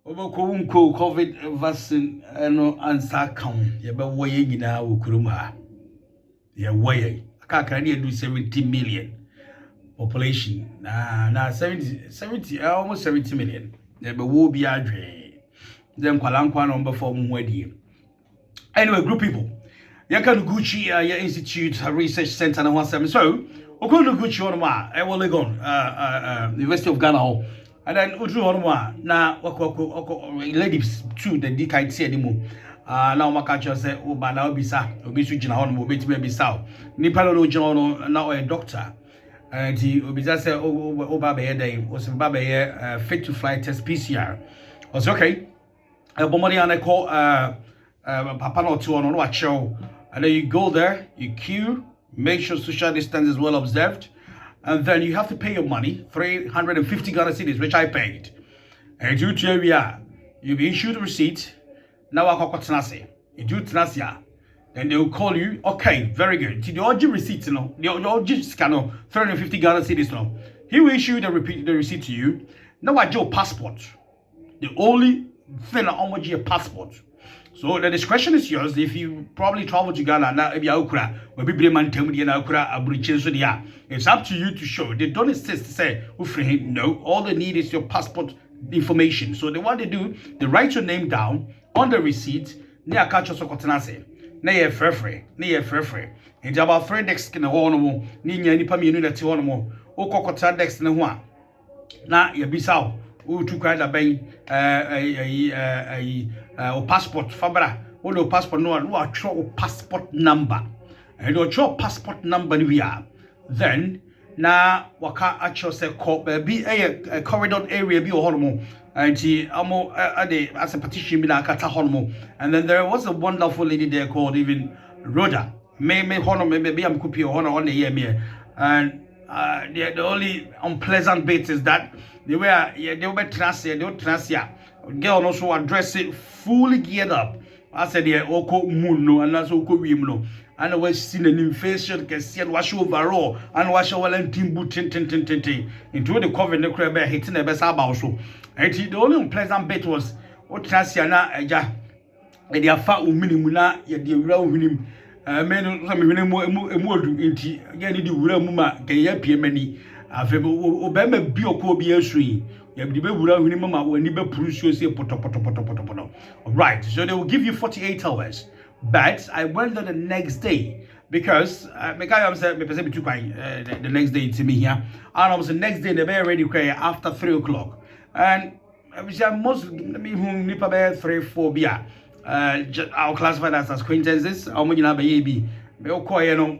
Oboko COVID vaccine no ansa kan ye be wo ye nyina wo kurum ha ye wo ye aka na do 70 million population na 70 almost 70 million ye be wo bi adwe then kwalankwa no be form ho adie. Anyway, group people ye kan Noguchi your institute research center na one seven. So okon Noguchi on ma e wo Legon University of Ghana. And then Udru Honwa na wako ladies too the DKT see anymore. Now my catcher say Oba na obisa obisu jina hono obetime bisa. Nipa no jina na a doctor. And he obisa say Oba be dey o se baba be fit to fly test PCR. I was okay. Bomoni and call papa no to no acho. And then you go there, you queue, make sure social distance is well observed. And then you have to pay your money, 350 Ghana cedis, which I paid. And you to area, you'll be issued a receipt. Now I call Tenasi. You do Tenasia. Then they will call you. Okay, very good. The OG receipt, the OG scanner, 350 Ghana cedis. He will issue the receipt to you. Now I do passport. The only thing I want your passport. So the discretion is yours. If you probably travel to Ghana, now if you are it's up to you to show. They don't insist to say, no, all they need is your passport information. So what they do, they write your name down on the receipt. Near catch so cotanase. Nay frefre, and about 3 decks in the horn, Nina Nipa Munity Honomo, O Cocota decks in the one. Now, you be so. Who took a passport fabra o passport no show passport number and do show passport number we are then na waka actually say be a corridor area be hormo and amo as a petition be na kata hormo. And then there was a wonderful lady there called even Rhoda may honor maybe I'm copy honor on the year and the only unpleasant bit is that they were transia. Girl also address it fully geared up. I said yeah, oko muno and also oko wimno. And I was seen an inflation can see and wash overall and wash our team boot into the cover in the crab hitting the best about so. And the only unpleasant bit was what transia na eja and their fat minimuna yet the real winning. Men some emu inti again the wura muma can ya piemani afebo obema bi okobi asui ya bi wura huni mama wani be prusuo se poto. Right, so they will give you 48 hours, but I went there the next day because the next day to me here, and I was the next day they be ready after 3 o'clock, and most whom nipa be 3-4 beer. I'll classify that as acquaintances. How many na be be okoye no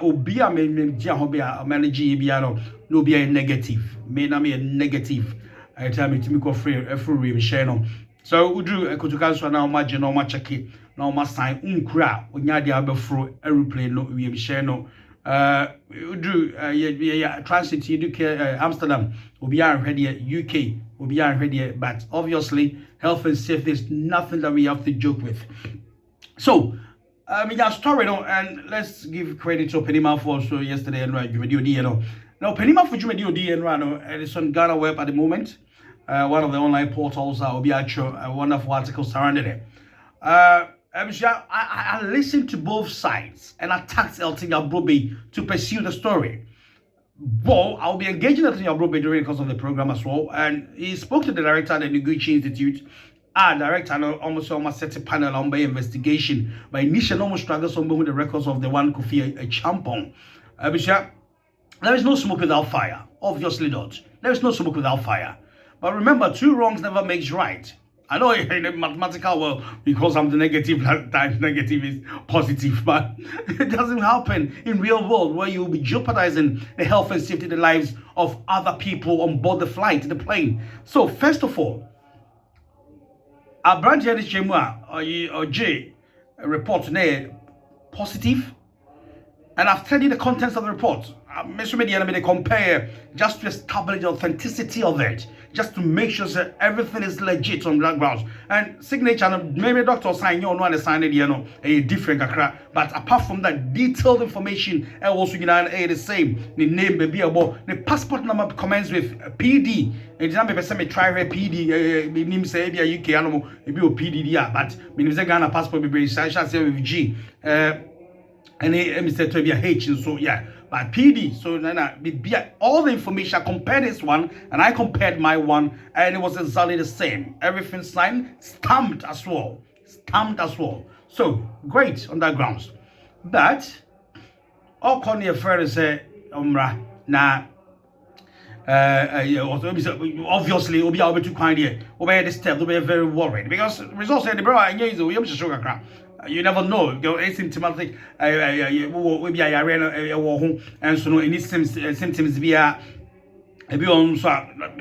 obia me gia ho bia manage bia no be a negative. Me na me a negative. I tell me to me go free every share no. So we do a kutuka so na ma je no ma check na ma sign unkura onya dia abefro aeroplane no we share no. We do transit you do Amsterdam obi an hwede UK obi an hwede, but obviously health and safety is nothing that we have to joke with. So that story no, and let's give credit to Penima for also yesterday and right video no. Now Penima for video and right no, it's on Ghana web at the moment. One of the online portals will be actual wonderful articles surrounding it. I listened to both sides and I tasked Elton Yabrobe to pursue the story. Well, I'll be engaging Elton Yabrobe during the course of the program as well. And he spoke to the director at the Noguchi Institute. Director almost set a panel on by investigation. But initially almost struggles on with the records of the one Kofi a champon. There is no smoke without fire. Obviously not. There is no smoke without fire. But remember, 2 wrongs never makes right. I know in the mathematical world, because I'm the negative, times negative is positive, but it doesn't happen in real world where you'll be jeopardizing the health and safety, the lives of other people on board the flight, the plane. So first of all, our branch here is Jemua or J report today positive, and I've studied the contents of the report. they compare just to establish the authenticity of it, just to make sure that everything is legit on that grounds. And signature, maybe doctor sign you on sign it, a different kakra. But apart from that, detailed information, also the same. The name maybe about the passport number commences with PD. And the number say me try PD. Name say be a UK animal, maybe a PD but me say Ghana passport be say with G. And he said to be a H, and so yeah. But PD, so all the information, I compared this one and I compared my one, and it was exactly the same. Everything signed, stamped as well. So great on that grounds. But all Connie Ferry say, now obviously we'll be able to find here. We'll be this step, we'll be very worried because results say the bro, I know you sugar crap. You never know. Go asymptomatic. We be a arena and so no any symptoms be a be on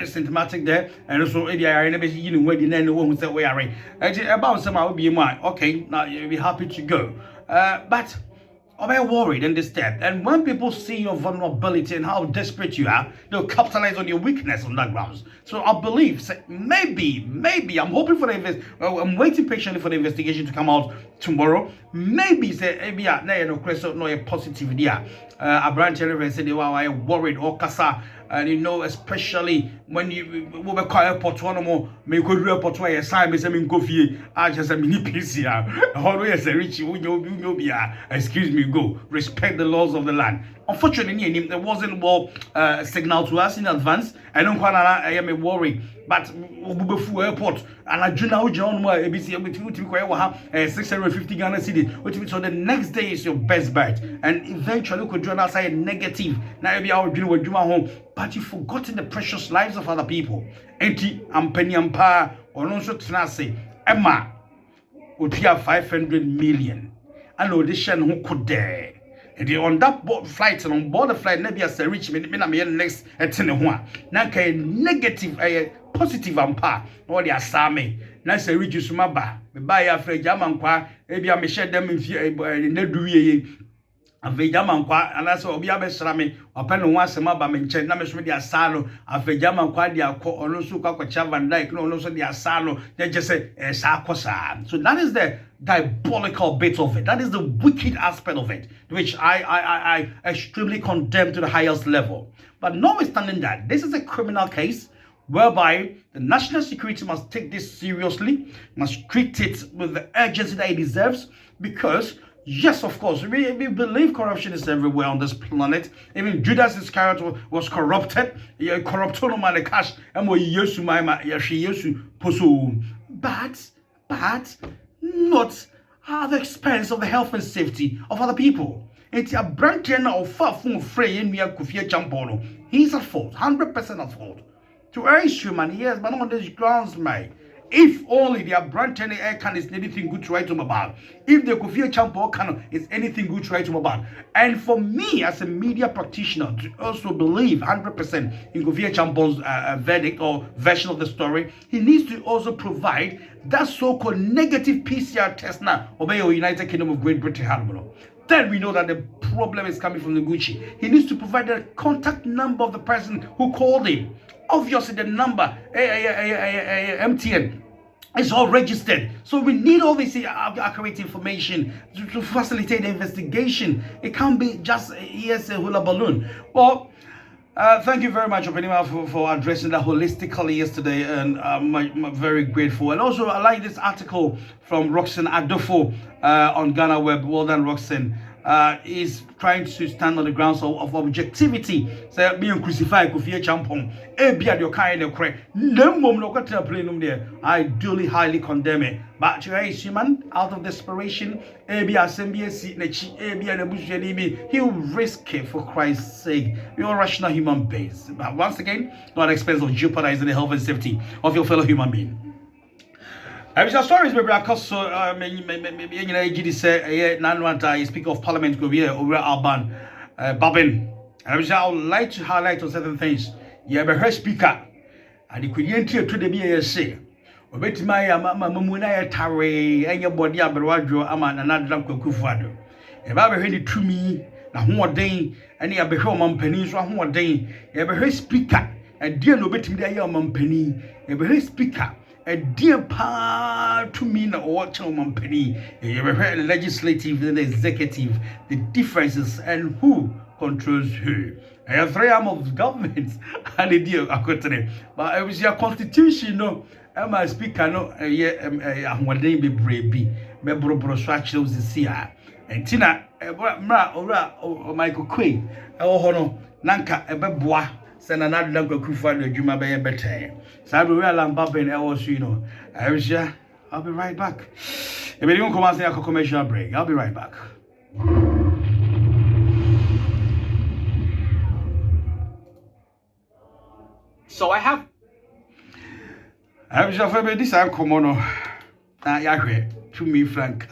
symptomatic there, and also if you are in a bit you know where the name who say we are about some will be mine. Okay, now you'll be happy to go. But I'm very worried in this step. And when people see your vulnerability and how desperate you are, they'll capitalize on your weakness on that grounds. So I believe, say, maybe, I'm hoping for I'm waiting patiently for the investigation to come out tomorrow. Maybe say, no question, no positive idea. A branch said they were worried or kasa. And especially when you will call airport one more, may go to airport where sign me some coffee, I just a mini PCR. Always Sir Richie, excuse me, go. Respect the laws of the land. Unfortunately, there wasn't signal to us in advance. I don't quite I am a worry. But Bubufu Airport and I do now John ABC with 650 Ghana city, which so the next day is your best bet. And eventually could join us a negative. Now be our dream with home. But you've forgotten the precious lives of other people. Enti Ampeni Ampa or no so Tenase Emma would have 500 million. And audition who could dare. And on that flight and on board the flight, maybe as a rich man, next at 10 now negative, positive ampa, or the asame. Now say rich sumaba, buy after German qua, maybe I may share them in Neduye. A Vejaman qua, and that's what we are best rami, upon once a maba mentioned, Namas with the asano, a Vejaman qua, or no suka chavan like, no, no, so the asano, they just say, Sakosa. So that is the diabolical bit of it. That is the wicked aspect of it, which I extremely condemn to the highest level. But notwithstanding that, this is a criminal case whereby the national security must take this seriously, must treat it with the urgency that it deserves, because yes, of course, we believe corruption is everywhere on this planet. Even Judas Iscariot was corrupted. Corrupted no man cash, and we used to my but not at the expense of the health and safety of other people. It's a branch of far from free in Mia Kufia Champono. He's at fault, 100% at fault. To urge human, yes, but on these grounds, mate. If only their brand any air can is anything good to write them about. If the Kufia Champo can is anything good to write them about. And for me as a media practitioner to also believe 100% in Kufia Champo's verdict or version of the story, he needs to also provide that so-called negative PCR test now obey your United Kingdom of Great Britain. Then we know that the problem is coming from Noguchi. He needs to provide the contact number of the person who called him. Obviously, the number, MTN, is all registered. So we need all this accurate information to facilitate the investigation. It can't be just a hula balloon. Well, thank you very much, Openima, for addressing that holistically yesterday, and I'm very grateful. And also, I like this article from Roxanne Adofo on Ghana Web. Well done, Roxanne. Is trying to stand on the grounds of objectivity. So being crucified, Kufia Champon, your kind of crack. No mom, no got to play there. I duly highly condemn it. But to a human out of desperation, he'll risk it for Christ's sake. You're rational human beings. But once again, not at the expense of jeopardizing the health and safety of your fellow human being. I was stories maybe because maybe say Nanwanta Speaker of Parliament go here over Alban Babin. I would like to highlight on certain things. You have a her speaker and you could enter to the BSC. Obet my mamuna tare and your body aberwadro ama and another kufado. If I ever heard it to me, na hoɔden ɛne yɛbɛhwɛ ɔmampanin so ahoɔden yɛbɛhwɛ speaker ɛdeɛ na obɛtumi de ayɛ ɔmampanin yɛbɛhwɛ speaker ɛdeɛ paa tumi na ɔwɔ kyerɛ ɔmampanin yɛbɛhwɛ legislative and executive the differences and who controls who. I have 3 arms of government and the deal akotre. But it was your constitution no. My speaker no ahoɔden bebree bi mɛborɔborɔ so akyerɛw sisi a ɛnti na mra ora Michael Quay ɛwɔ hɔ no nanka ɛbɛboa sɛ na nadu na kwakufa no adwuma bɛyɛ bɛtɛn saa do real lamba ben ɛwɔ so no I'll be right back. If you don't come and say a commercial break, I'll be right back. So I have just this and come on to me frank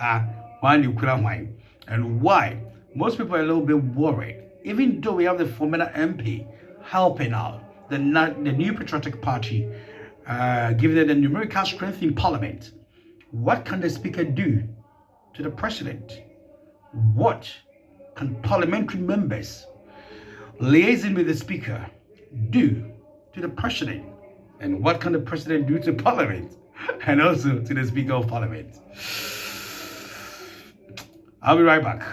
one you could wine and why most people are a little bit worried even though we have the former MP helping out the new patriotic party giving them the numerical strength in parliament. What can the speaker do to the president? What can parliamentary members liaising with the speaker do to the president? And what can the president do to parliament? And also to the speaker of parliament? I'll be right back.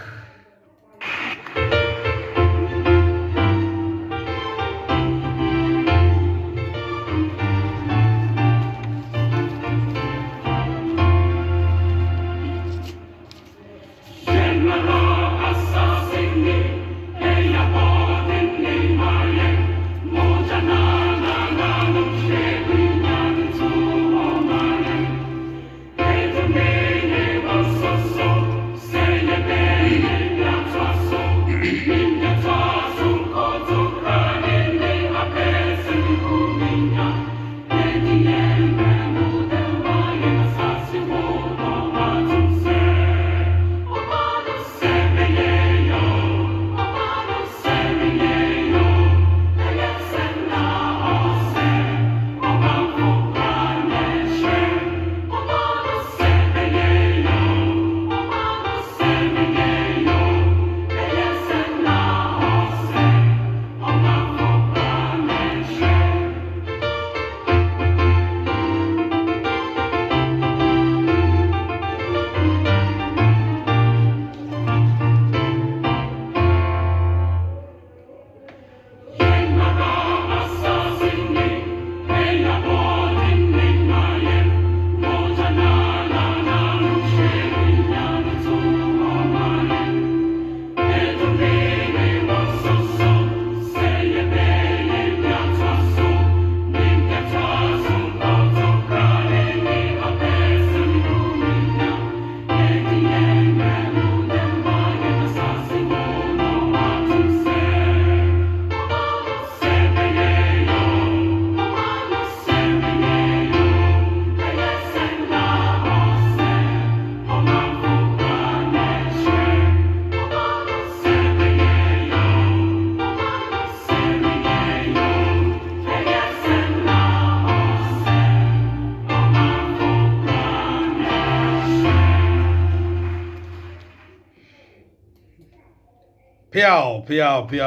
Piao.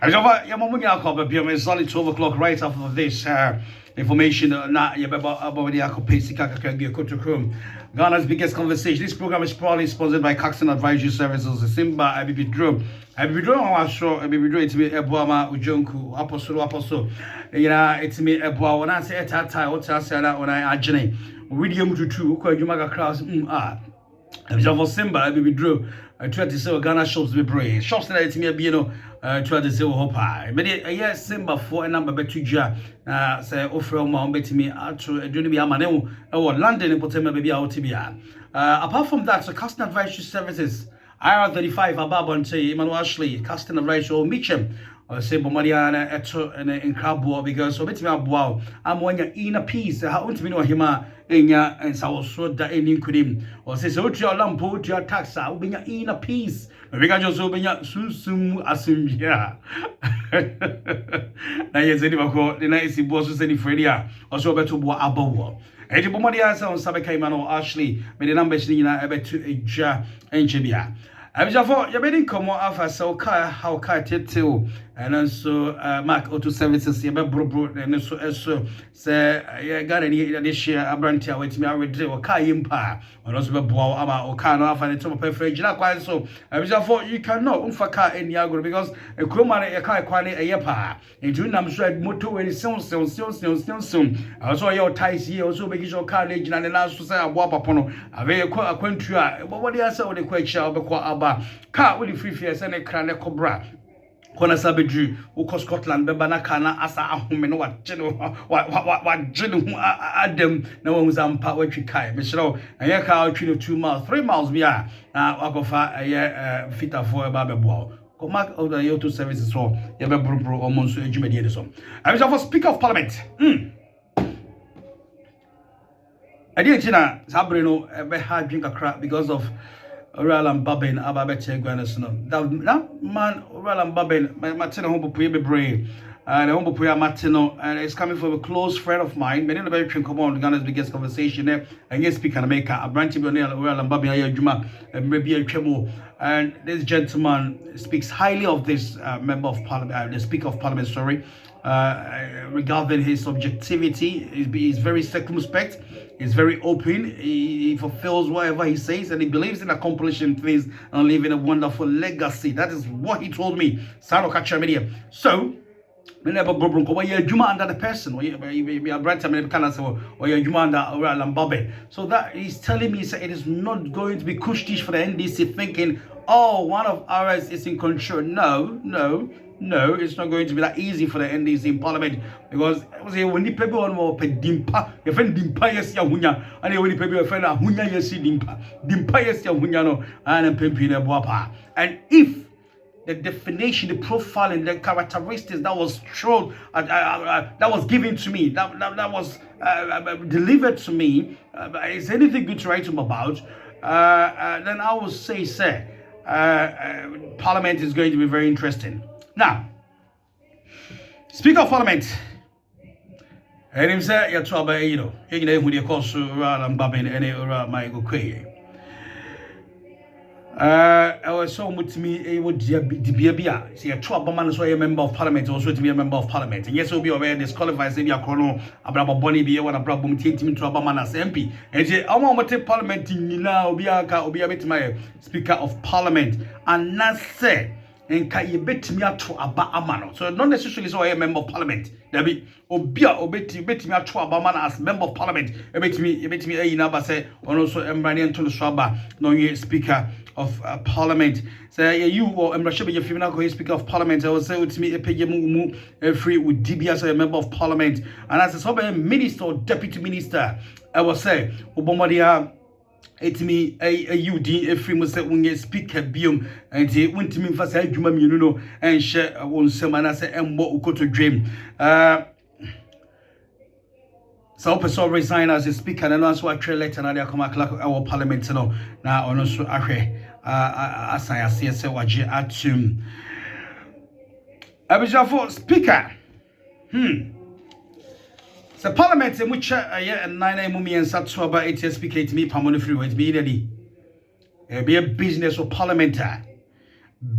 As over, your moment you call be solid 12 o'clock right after this information. Na about the Akopesi Ghana's biggest conversation. This program is proudly sponsored by Caxton Advisory Services, Simba, Abibi Drum. Abibi Drum, I'm sure Abibi Drum, it's me, Ebuama, Ujonku, Apostle. It's me, Ebuama. When I say Tata, what I say that when I ajane, William Tutu, Umaga class, for Simba, Abibi Drum. I try to sell Ghana shops be brave. Shops that it's me, you know, try to sell hopa. But yes, Simba for a number betuja, say, offer my bet me out to a junior Amano or London and Potema baby out to be. Apart from that, so Caxton Advisory Services, IR35, Ababa and say, Emmanuel Ashley, Caxton Advisory or Mitcham, or say, Bomariana, Eto, and in Crabwell, because so bet me up wow. I'm one in a piece, how want to be no hima. And so that any could him or says, "Oh, your lampo, your tax, I'll be in a piece." We can just open your soon assume, yeah. Now, yes, anyway, the nice bosses any Fredia or so better what above. e di bomodi asa on sabe kai mano actually me the numbers ni na ebe to eja enche bia abijafo ye be din komo afa so ka how ka tetew and so mark auto services ye be bro and so say ye gare ni de share abrantia wetimi awedre o ka yimpa ono so be boa ama o ka no afa ne to perfect gina kwa so abijafo you cannot unfa ka eni agro because e kroma ne ye ka kwa ne eye pa ntu nam so moto we so also ye o ties ye also be gijo ka ne gina ne na so say aboa papo no ave kwa akwantu a bobodi asa o de kwa echa obekwa aba ka we free fear say ne kra ne kobra kona sabedru uko Scotland beba na kana asa ahome no wa gene adam na wo zampa watwi kai me shiro eye ka watwi no 2 miles 3 miles bia na wakofa eye fita for eba bebo Comac of the Yoto services so ye be bro omonso adwumadi de so I wish for speaker of parliament ade china sabre no be ha drink akra because of Roland Babin Ababeche Granison. That man Roland Babin Martino Hombopuya Bebre and Hombopuya Martino and it's coming from a close friend of mine. Many of the very come on Ghana's biggest conversation there and yes speaker America a branch of Roland Babin Juma and maybe a Chemo and this gentleman speaks highly of this member of parliament the speaker of parliament regarding his objectivity. He's very circumspect. He's very open. He fulfills whatever he says, and he believes in accomplishing things and leaving a wonderful legacy. That is what he told me. Sano Kacha Media. So, whenever Juma under the person, or so that he's telling me it is not going to be cushtish for the NDC thinking, oh, one of ours is in control. No, it's not going to be that easy for the NDC in Parliament because when the people want more dimpa, your friend dimpa yes ya hunya, and when the people your friend hunya yes dimpa yes ya hunya no, and pempi ne boapa. And if the definition, the profile, and the characteristics that was shown, that was given to me, that was delivered to me, is anything good to write him about? Then I will say, sir, Parliament is going to be very interesting. Now, Speaker of Parliament, and him say you talk about you who they call so Roland Babin and my go kwe. I was so much me a would be a see a trap man so a member of Parliament also to be a member of Parliament. And yes, will be aware disqualifies in your corner about Bonnie be one of problem team to Abaman as MP. And say I want to take Parliament in now be a bit my Speaker of Parliament and not say. And can you bet me to Aba Amano? So not necessarily so a member of Parliament. There be Obia bet me to Abamana as member of Parliament. Bet me a number say and also Embranian to the Swaba, no Speaker of Parliament. Say you or Embrashabi if you now Speaker of Parliament. I will say with me a pay free with DB as a member of Parliament. And as a minister or deputy minister, I will say Obomadia. It's me a UD a free must say speaker biom and he went to me for say Juma Muno and share one semana say and what go to dream. So person resign as a speaker and also a trail letter and I come our parliament now on also as I see say waji atum. Abijafo speaker. The Parliament in which a year and 9 mummy and Satsu about 8 years speak to me, Pamon free with me, be a business or parliamentar.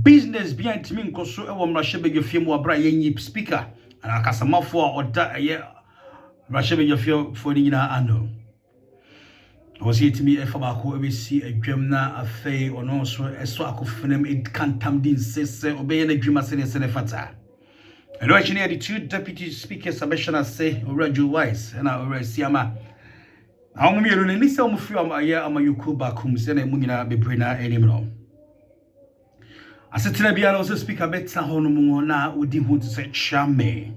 Business behind to me, because so a woman Russia beg your film or Brian speaker, and I cast a mouth for or that a year Russia beg your film for the anno. Was it to me if I could see a Gemna, a fay, or no, so a swag of film, it can't come in, says, obeying a dream as in a senefata. And actually, the two deputy speakers, Sabashana say, Raju Wise, and I already see Ama. How many are in this film? A year, Ama Yukuba, Kumsena, Munina, Bebrina, anymore. I said to the also speak a better Honumona, would you want to say Chame?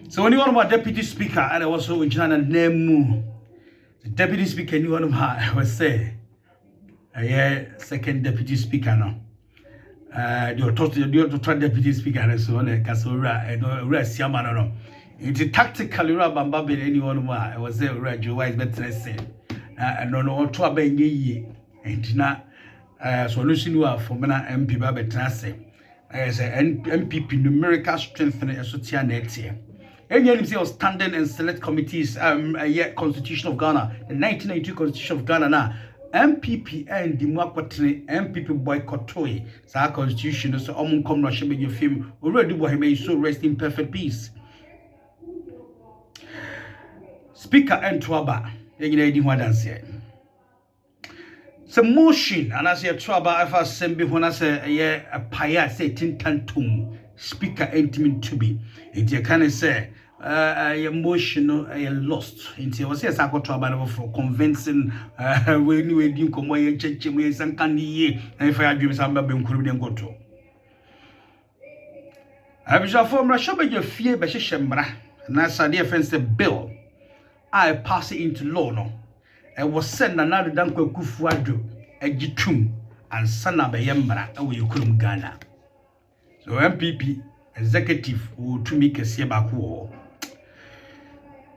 So, when you want my deputy speaker, and I was also original name, the deputy speaker, you want I was say, a year, second deputy speaker now. The deputy speaker and so on, Casora and rest Yamano. It's tactically Rabamba anyone. I was there, Raju Wise, better say. And no, to a baby, and not solution you are for Mena MP Babet Nase. As an MPP numerical strength and a social net here. Any standing and select committees, Constitution of Ghana, the 1992 Constitution of Ghana now. MPP and the Mwapatne, MPP boycott toy. Sa constitution so come Russia make your film already what he may so rest in perfect peace. Speaker and Twaba, you know what I say. Some motion, and as you Twaba, if I send me when I say a paya say tintantum, Speaker and to be. It you can say. Emotional, lost. Into was yes, I got to about for convincing when you do come away and check me some candy. And if I give some baby, couldn't go to. I was a former shop at your fear, but she shambra, and that's a defense bill. I pass it into law. No, I was sent another Danko Kufuadu, a jitum, and Sana Bayambra, away you couldn't Ghana. So MPP executive who to make a seaback war.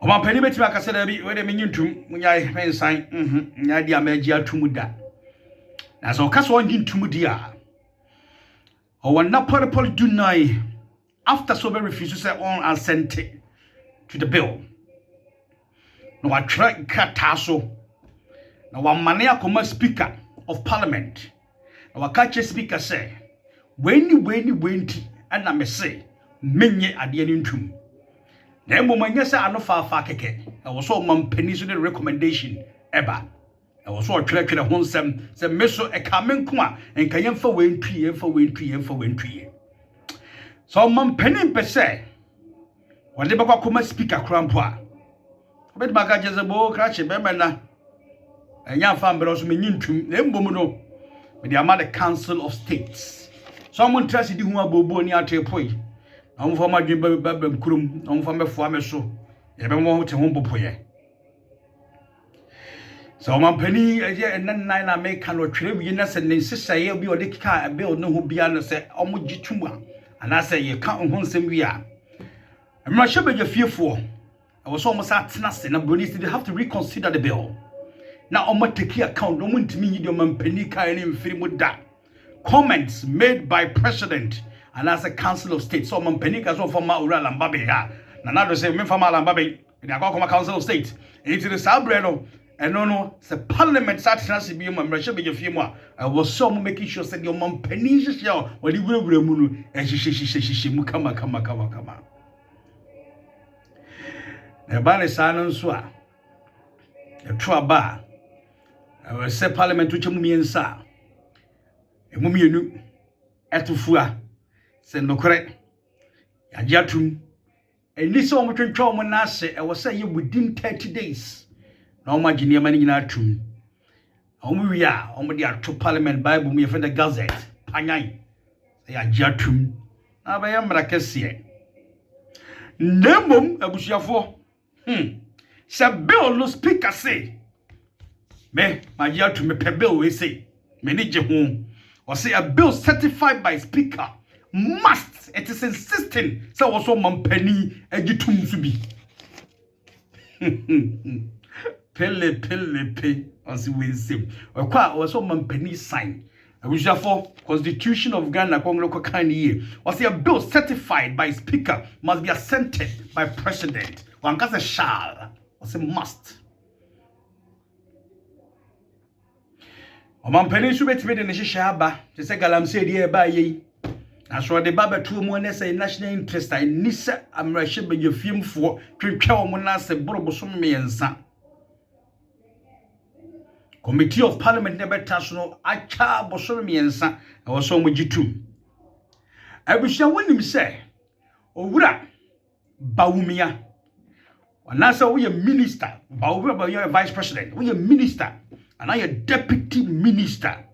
Oma pani beti maka se da bi we de menyintum munyai mensan nya dia magia tumuda na so ka so ngin tumudi a o wona porpol dunai after so very refuse to say on assent to the bill no wa try kata so na wa mane akoma speaker of parliament na wa catch speaker say weni ana me say menye ade ni ntum na emomanya se anofafa keke e wo so mampani so the recommendation eba e wo so twetwe ho nsem se meso e kamenko a enka yemfa wentui so mampani pese wode bakwa koma speaker krampo a obedi maka jezebo krache be mena enya fa mbere so menyintum na embom no me the amount the council of states someone trust di hu abobo ni atepoi I'm for my babam krum, I'm for my farmer so. Everyone to home poye. So my penny and then I make canoe trip, you know, and insist I be or the car and build no who be under say, Omujituma. And I say, you can't home some we are. I'm not sure you're fearful. I was almost at nothing, and Bernice did have to reconsider the bill. Now, I'm going to take account, don't want to mean your man penny kind in film with that. Comments made by President. And as a council of state, so Mampenika so from Maura Lambabe, Nana say, me from Lambabe, in a council of state, into the Sabreno, and no, the parliament sat to be a membership of your firm. I was so making sure that your mom pennies show when you will remove, and she come. The ban is silence, a true bar. I will say parliament to Chummi and Sa, a mummy etufua. Send no correct. Yajatum. And this one between Tom and Nase, I was saying within 30 days. No imagine your money in our tomb. We are on the actual Parliament Bible, me for the Gazette. Panay. They are Jatum. Now I am Racasia. Nemum, a bushiafo. Sabil no speaker say. Me, my Jatum, me pebble, we say. Manage home. Or say a bill certified by speaker. Must it is insisting so also mampani egitum to be pele as we say or kwa also mampani sign which therefore Constitution of Ghana Congo kind year was a bill certified by speaker must be assented by president one case shall was a must o mampani should be made in the shaba to say galam say there by ye. As for the Baba two money say national interest, I nisa am rushing by your film for Trical Monas and Borobosum me and son. Committee of Parliament never national, I char Bosum and son, I was so much too. I wish I wouldn't say, oh, Baumia. And that's how we a minister, Baumia, you're a vice president, we a minister, and I a deputy minister.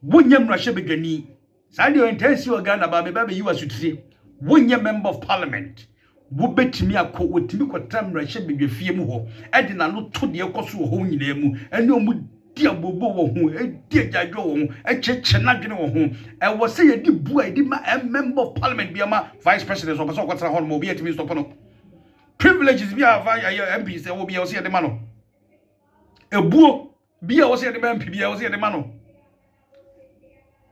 William Russia begani. Sadio intensive Ghana baby you as you say one year member of parliament wo betimi akọ wotimi kwatam rahye bedwefie mu ho e de na no to de ekoso ho nyina mu ene omu di abobo wo ho e di ajadwo wo ho e cheche na dwene wo ho e wo se ye di bua e di ma a member of parliament bi ama vice president so person kwatra ho mo bi etimi stop no privileges bi a MP se wo bi o se ye de ma no ebuo bi a wo se ye de ma MP bi a wo se ye de ma no.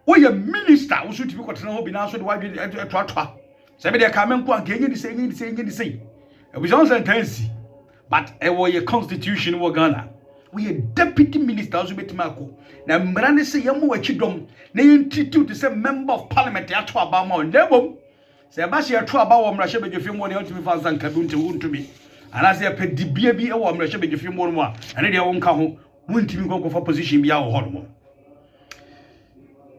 Oh, your minister, who should be got to know be now so the why you twatwa. Say, they come and go and get you the same. was on sentence, but it was a constitution in Ghana. We a deputy minister also bet Marco. Now, Miranda say, Yamu, Chidom, name to say member of parliament at Twabama, never. Say, Basia Twabama, Russia, but you feel more than 2,000 Kabun to me. And I say, I paid the BB or Russia, but you feel more, and they won't come, won't even go for position be our hormone.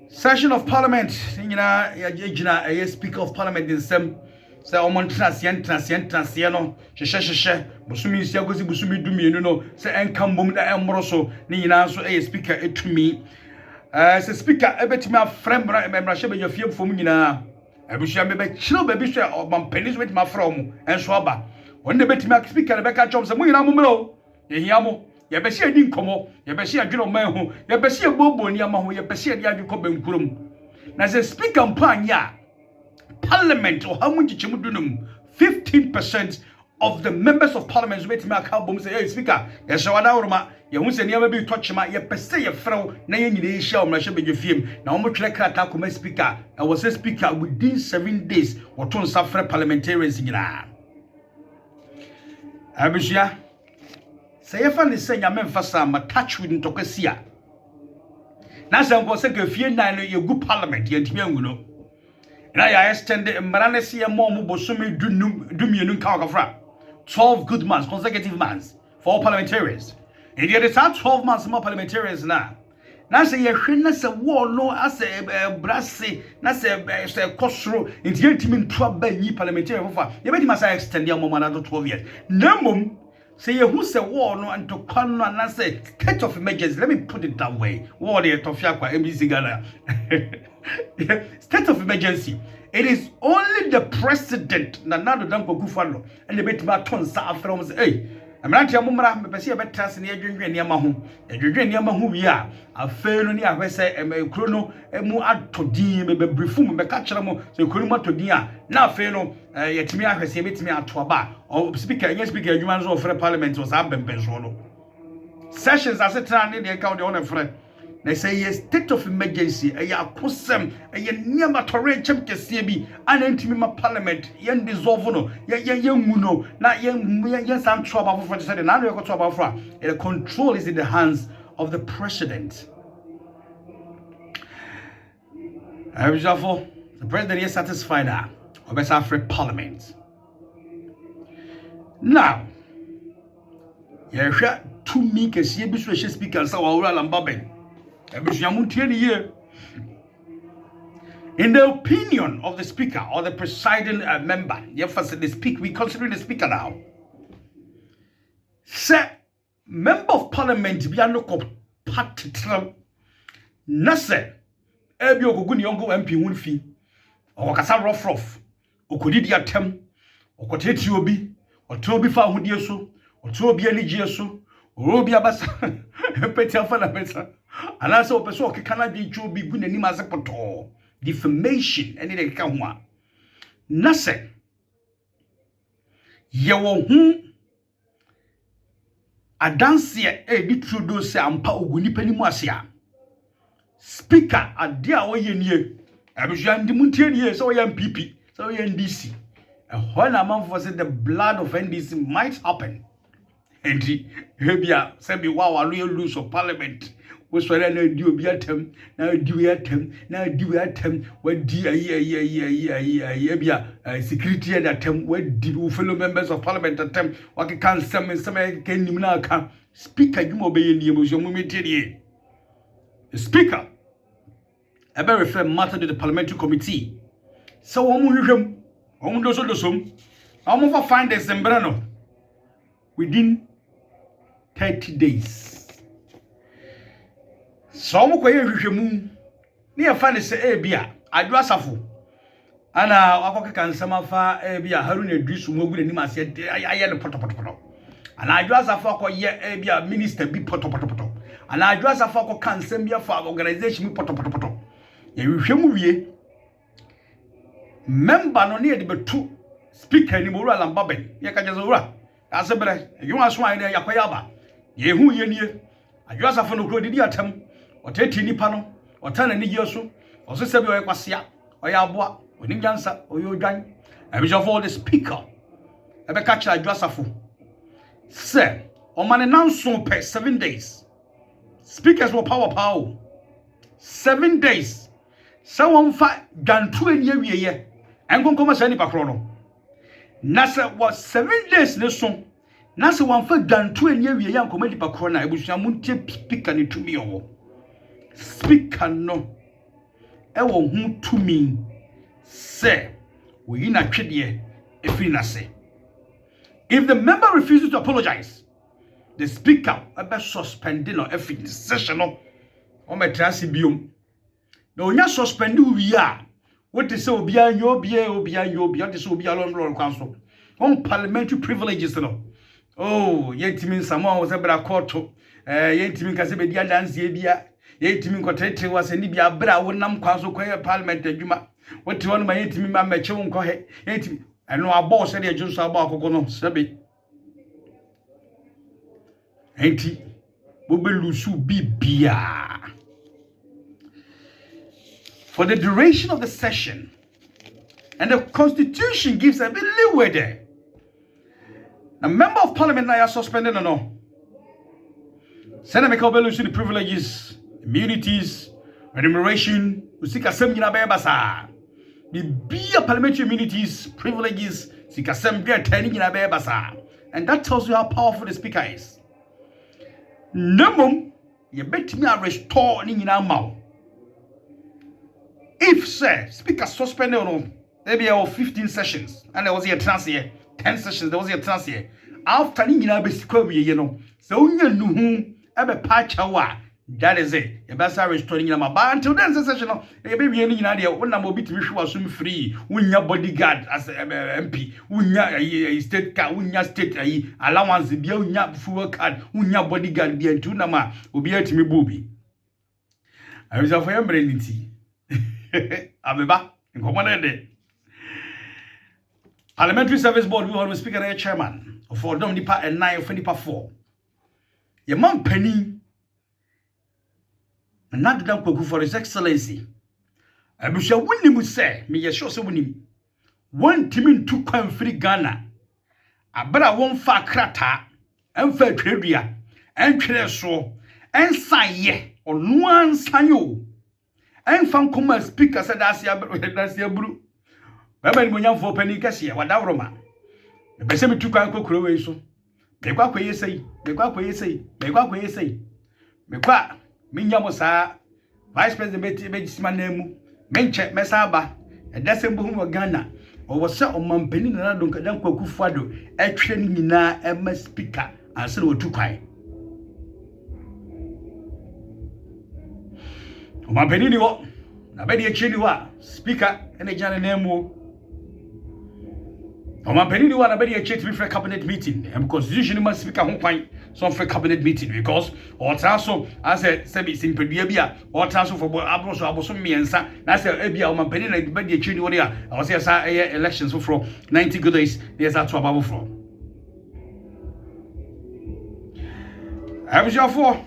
Session of Parliament, a Speaker of Parliament in some. Say omon transiano she busumi sia gozi busumi dumi no say enkambom da emroso ni nyina so speaker etumi say speaker ebetimi afrem memra she be yafie fom nyina abusia me be kiro ba bi so omampani so betimi afrom enso aba wonde betimi speaker be ka chom say mo nyina mo mro ehia mo ye be se adi nkomo ye be se adwero man ho ye be se bobo ni ama ho ye be se adi adweko bankurom na say speaker mpanya Parliament or how much 15% of the members of parliament wait me akabom say hey speaker ya shawada uruma ya hu se niam bi touchma ya pese ya frew na ye nyine hia o mrahye begefiem na omo twere krata koma speaker I was a speaker within 7 days or ton safre parliamentarians nyina abishia say fa ne se nyame mfasa ma touch with ntokasia na se nko se gefie nan no ye gu parliament ye ntimi anguno na ya extend mranesi mo bosumi dumienu ka 12 good months consecutive months for all parliamentarians and the other 12 months more parliamentarians na say ye hwe na say war no as brase na say kosro nti yentimi ntoa ba nyi parliamentarian fofa ye bedi masa extend ya mo na 12 years namum say ye who say war no and to kwano na say state of emergency, let me put it that way. War the tofia kwa MBC Ghana. State of emergency. It is only the president na nado danko gufalo and the bit ma ton sa afro say hey amranti amumra me pese e betrase na edwendwe niam ho edwendwe niam ho wi a afeno ni ahwese kro no mu atodin me bebrifu me ka kire mo so kro mu atodin a na afeno yetimi ahwese betimi atoba o speaker any speaker adwuma nso ofre parliament was abembenso no sessions asetra ne de ka o de on frɛ na say yes state of emergency ya kosem ya niam atore chem kese bi anantimi ma parliament ye dissolve no ye ngu no na ye some trouble for say na no trouble for the control is in the hands of the president. The president is satisfied that obesa free parliament. Now ye hwa to me kese bi so speaker sa wa wura lambaben. In the opinion of the speaker or the presiding member, we consider the speaker now. Say, member of parliament be no party Nase, ebi okuguni yongo MP wunfi, okasa rough, okudi di atem, okoteti obi, otobi fa ahudie so, otobi anigye so, obi abasa, peti afa na peta. And also, person cannot be true be good and as a poto. Defamation, and it can one. Nothing. Ye won't a dance here, a bit through those and power winipeni mosia. Speaker, a dear way in ye. I was young the Muntian years, so young PP, so young DC. And when a month was the blood of NDC might happen. And he, Hebia, said, wow, a real loose of parliament. Was what I do be at him, now do at him, now do at him, what dear security at him, what did fellow members of parliament at him, what can some can now come. Speaker, you obey in the emotion moment. The speaker, I better refer matter to the parliamentary committee. So, I'm over find the Zembrano within 30 days. So mo koye hwehwemu ne ya fa ne se bia adu asafo ana akokeka nsema fa bia Haruna Idrisu mo gure ni ma se aye ne potopoto ana adu asafo akoye bia minister bi potopoto ana adu asafo akoka nsem bia fa organization bi potopoto ye hwehwemu wie member no ne de betu speaker ni mo wura lambaben ye ka jezo wura asebere yun aso an ne yakoya ba ye hu ye nie adu asafo no kro didi atam oteti nipa no otana ni yeso osese bi oyekwasea oya aboa onim jansa oyodwan abijofo the speaker ebe ka kira adwasafo say o man nanso per 7 days speakers will power 7 days so won fa gantu ani awieye enkonkoma sa ni pakro no na se was 7 days ne so na se won fa gantu ani awieye ankoma di pakro na ebusua muntie speaker ne tumi owo speaker no ewo hu tumi say we na twede efiri na say if the member refuses to apologize the speaker be suspending or every session no o metrasi biom na onya suspend wi a what they say obi anyo obi they say obi alon kwanso on parliamentary privileges no oh yetimi nsamo wo se bra court yetimi kase be dia dance bia yetimi kotete wase ni bia bra wonam kwanso kwa parliament adwuma wote won ma yetimi ma meche won kɔ he yetimi eno abo se de junso abo akoko no sebe enti bobelusu bibia. For the duration of the session, and the constitution gives a bit leeway there. A member of parliament now is suspended or no. Senator Belusu the privileges, immunities, remuneration, usika sem gina basa. The be parliamentary immunities, privileges, sika sem gina tani gina basa. And that tells you how powerful the speaker is. Nemum, you bet me a restore ni gina mau. If say speaker suspended on maybe 15 sessions and there was a trans here 10 sessions there was a trans here after ni nyina be sikwa wie ye no so unya nuhu ebe pacha wa that is it you better restore nyina ma ba until then session no e be wie ni nyina de wona mo bitimi hwe asum free unya bodyguard as MP unya state car unya state allowance bia unya fuel card unya bodyguard bia ntu na ma obi atimi bobi I was for embrelity Abeba, in command. Parliamentary Service Board, we always speak at chairman for Dominipa and 9 for Nipa 4. Your mom penny, and not done for His Excellency. I wish I wouldn't say, me, yes, sure, so winning. One team to come free Ghana. I better one far crata, and fair trivia, and clear so, and sign ye, on one sign you. And found come speaker said that's your bru. Baba ni monyam for penny kase ya wada roma. Me pese me tukwan kokoro we so. Me kwa kwaye sei, me kwa kwaye sei, me kwa kwaye sei. Me kwa minyam sa vice president be gisima na mu. Me nche me sa ba. E dase mbo hu Ghana. O wo se o mampani na don kadan kwakufu ado e twere ni nyina e ma speaker anse wo tukwan. Mampeni ni wo na be de achini wa speaker ene jana nemu mampeni ni wa na be de achi for cabinet meeting and constitution ma speaker ho kwan so for cabinet meeting because or transfer as a sebi simpedua bia or transfer for aboso miensa na say e bia mampeni na be de achini wo dia I was say sa elections for 90 good days there's that to above for I was your for